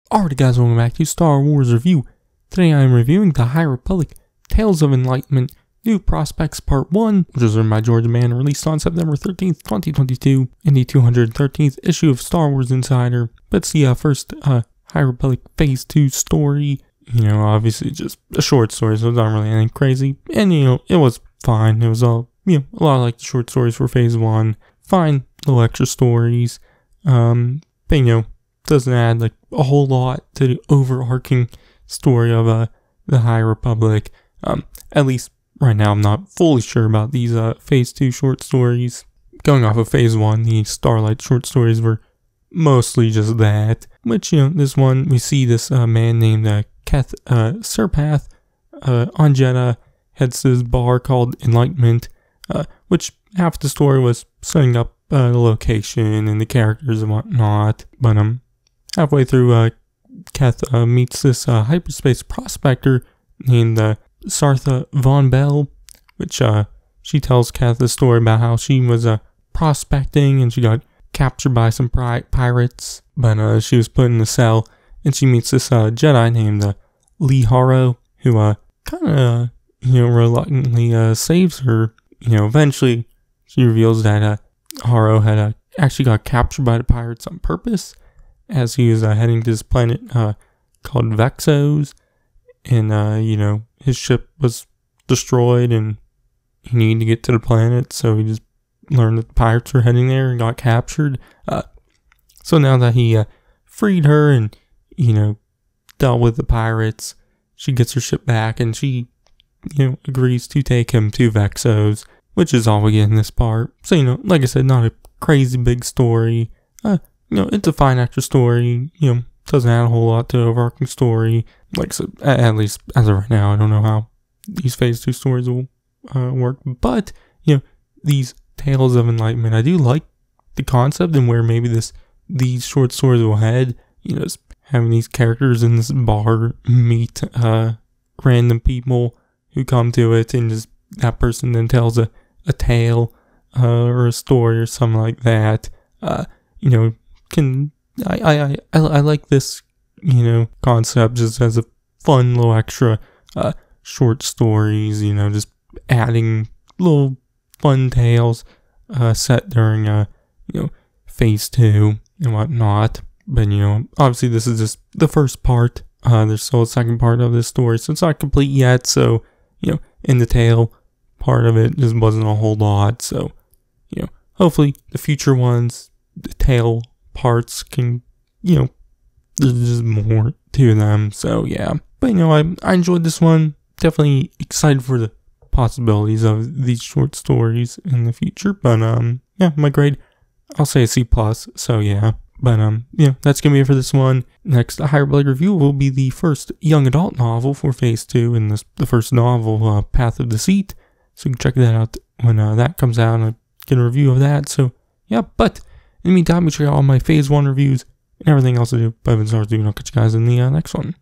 Alright guys, welcome back to Star Wars Review. Today I am reviewing The High Republic, Tales of Enlightenment, New Prospects Part 1, which was written by George Mann and released on September 13th, 2022, in the 213th issue of Star Wars Insider. But it's the first High Republic Phase 2 story. Obviously just a short story, so it's not really anything crazy. And, it was fine. It was all, a lot like the short stories for Phase 1. Fine little extra stories. But, doesn't add like a whole lot to the overarching story of the High Republic. At least right now I'm not fully sure about these Phase 2 short stories. Going off of Phase 1, the Starlight short stories were mostly just that. Which, this one, we see this man named Keth Serpath on Jedha, heads to this bar called Enlightenment, which half the story was setting up the location and the characters and whatnot. But halfway through, Keth meets this hyperspace prospector named Sartha Von Bell, which she tells Keth a story about how she was prospecting and she got captured by some pirates, but she was put in a cell, and she meets this Jedi named Lee Haro, who kind of reluctantly saves her. Eventually she reveals that Haro had actually got captured by the pirates on purpose, as he was heading to this planet called Vexos, and his ship was destroyed and he needed to get to the planet, so he just learned that the pirates were heading there and got captured. So now that he freed her and dealt with the pirates, she gets her ship back and she agrees to take him to Vexos, which is all we get in this part. So like I said, not a crazy big story. It's a fine extra story. Doesn't add a whole lot to the overarching story. Like I said, at least as of right now, I don't know how these Phase 2 stories will work. But, these Tales of Enlightenment, I do like the concept and where maybe these short stories will head. Just having these characters in this bar meet random people who come to it, and just that person then tells a tale or a story or something like that. I like this, concept just as a fun little extra short stories, just adding little fun tales set during Phase 2 and whatnot. But obviously this is just the first part. There's still a second part of this story, so it's not complete yet. So in the tail part of it just wasn't a whole lot. So hopefully the future ones, the tail parts can, there's just more to them. So yeah, but I enjoyed this one. Definitely excited for the possibilities of these short stories in the future. But yeah, my grade, I'll say a C+. So yeah, but that's gonna be it for this one. Next, the High Republic review will be the first young adult novel for Phase 2, and the first novel, Path of Deceit. So you can check that out when that comes out, and I get a review of that. So yeah, but in the meantime, make sure you check out all my Phase 1 reviews and everything else I do. But I've been I'll catch you guys in the next one.